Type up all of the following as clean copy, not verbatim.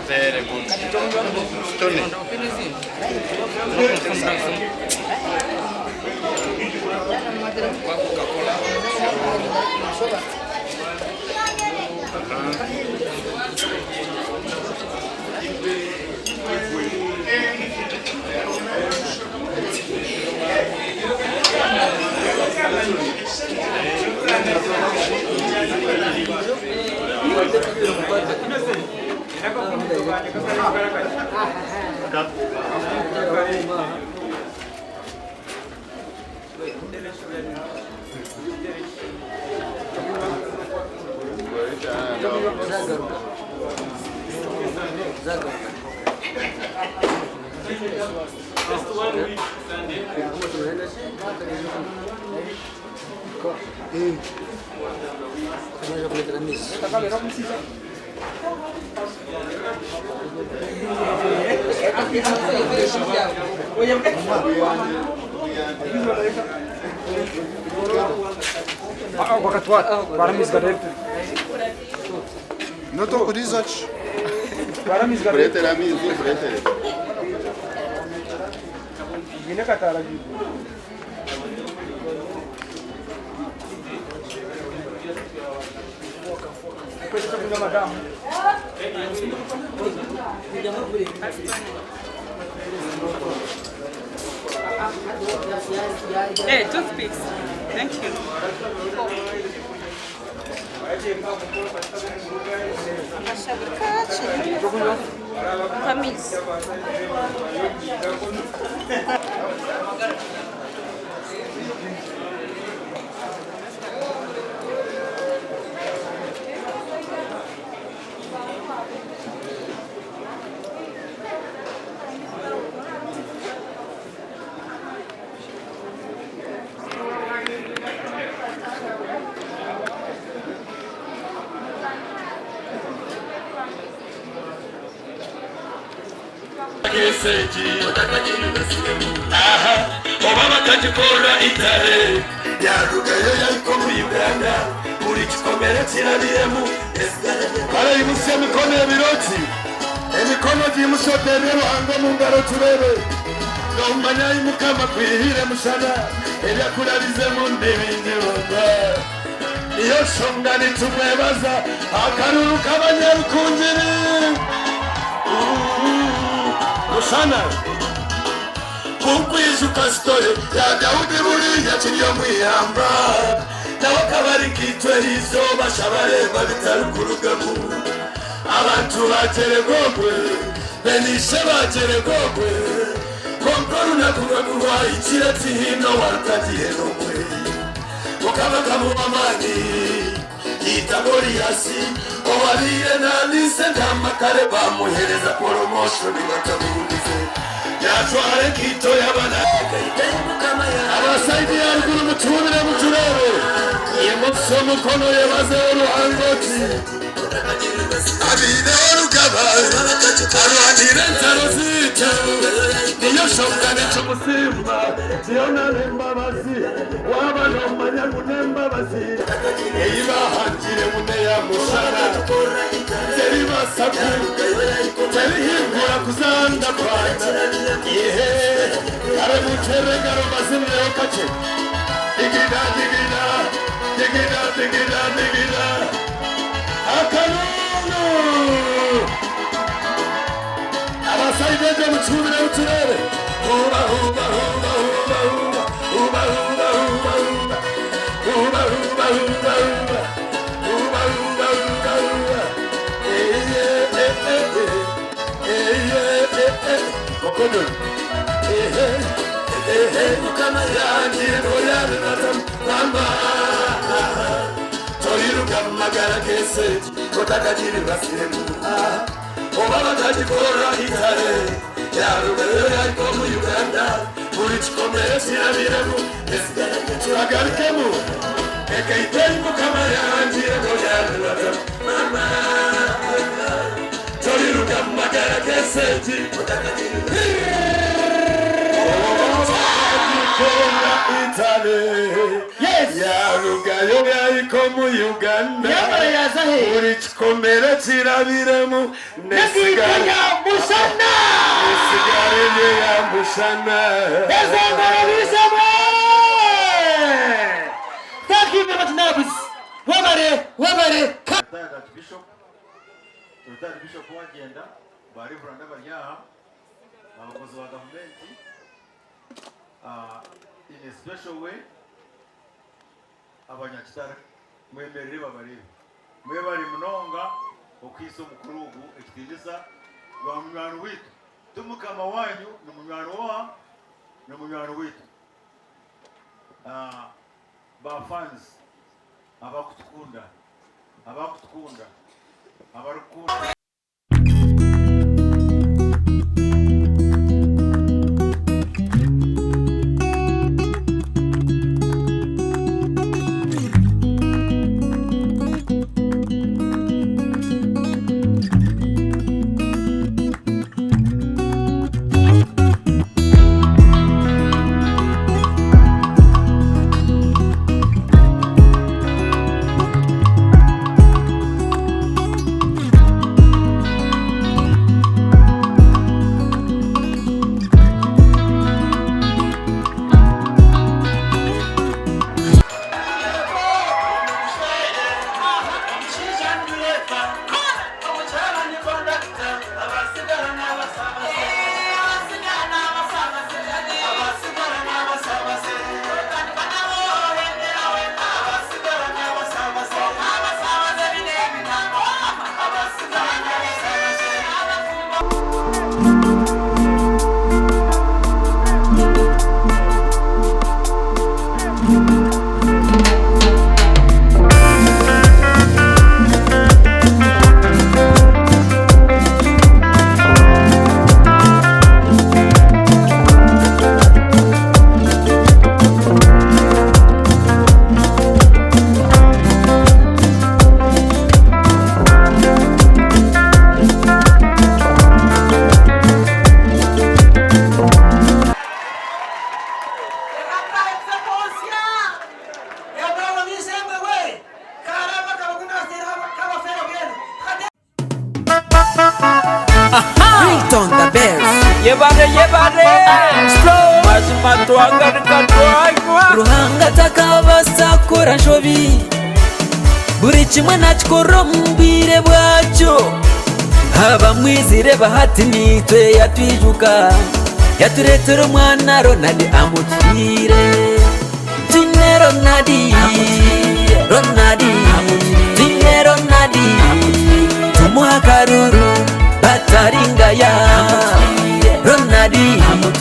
Very good. Stunning. No to urizać. Pretera mi zu pretere. Gine katara gibi. Questa è la madame. Hey, toothpicks. Thank you. Camisa. Obama kajikora itare yarugayo yariko mu Uganda buri kikomere kirabiyemu barayimusiye emikono y'ebiroti emikono gimushotere ruhango mu ngaro turebe nomanya imukama kwihire mushana ebyakurarize mu ndibindi bomba iyo shonga nitumwebaza akaruru k'abanyarukungiri mushana kukwiza ukasitore ya Daudi buriya kiriyo mwihamba nawe akabari kitwe hizo bashabareba bitari ku rugamu abantu bakeregogwe benishe bakeregogwe konkora unakuragurwa ikireti hino warutagiye n'umwe ukabaga mu mamani yita Goriyasi owarire nandise ntamakare bamuhereza promotion batamugize yatware kito y'abana abasaidi yaruguru mutumire muturebe yemuso mukono yebaze uruhangoti abide urugaba aruhanire ntaro zito niyo shongane cy'umusimba ziyona nembabazi waba nomanya gunembabazi eyibahangire mune ya mushara zeri basaku zeri hingura kuzanda kwana ihe are mutere garo mazimleo kache digida digida digida digida digida akanunu abasaideje mutumire uturere uba uba uba uba uba uba uba uba uba uba uba uba uba mukono mukama yanjye ngoyane natam mama toyiruka magara kese kotakajiri basiremu obaba tajikora hitare yarugero yariko mu Uganda muri chikomere kirabiremu esigara turagarukemu ekaiteni mukama yanjye ngoyane natam mama toyiruka magara kese kotakajiri yes yaruga yoga ikomu Uganda uri chikomera chirabiremu nesigara mushana nesigara ya mushana nesigara bisama. Thank you very much neighbors. Wabare Bishop wagenda bari buranda baryaha abakozi ba government in a special way abanyakitara mwemerere babarebe mwe bari munonga okwiso mukurugu ekitiriza rwa munywano witu tumukama wanyu ni munywano witu ba fans abakutukunda abarukunda. Ruhanga takabasakura nshobi buri kimwe nakikora mbire bwacyo haba mwizire bahati nitwe yatwijuka yaturetera umwana Ronald amutire tine Ronald tine Ronald tumuha karuru bataringaya Ronald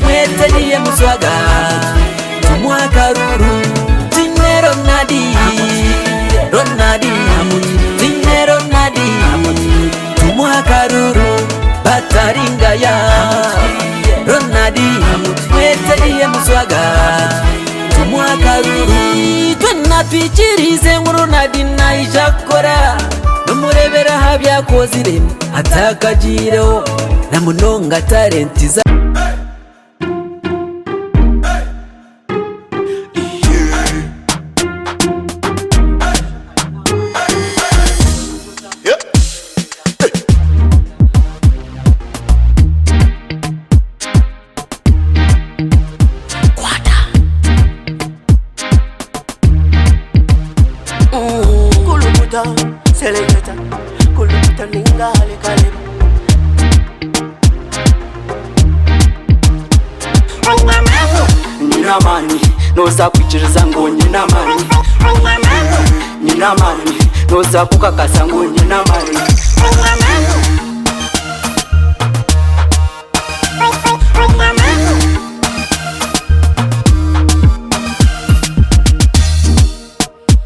mweteriye muswaga tumuha karuru tine Ronald tine Ronald tumuha karuru bataringaya Ronald mweteriye muswaga tumuha karuru twana twikirize Ronald nayijakora numurebera habyakozire atakajireho namunonga talentiza Selecta, kuluta ningale kale. Nina mani, noza kuchiriza ngo nina mani. Nina mani, noza kukakasa ngo nina mani.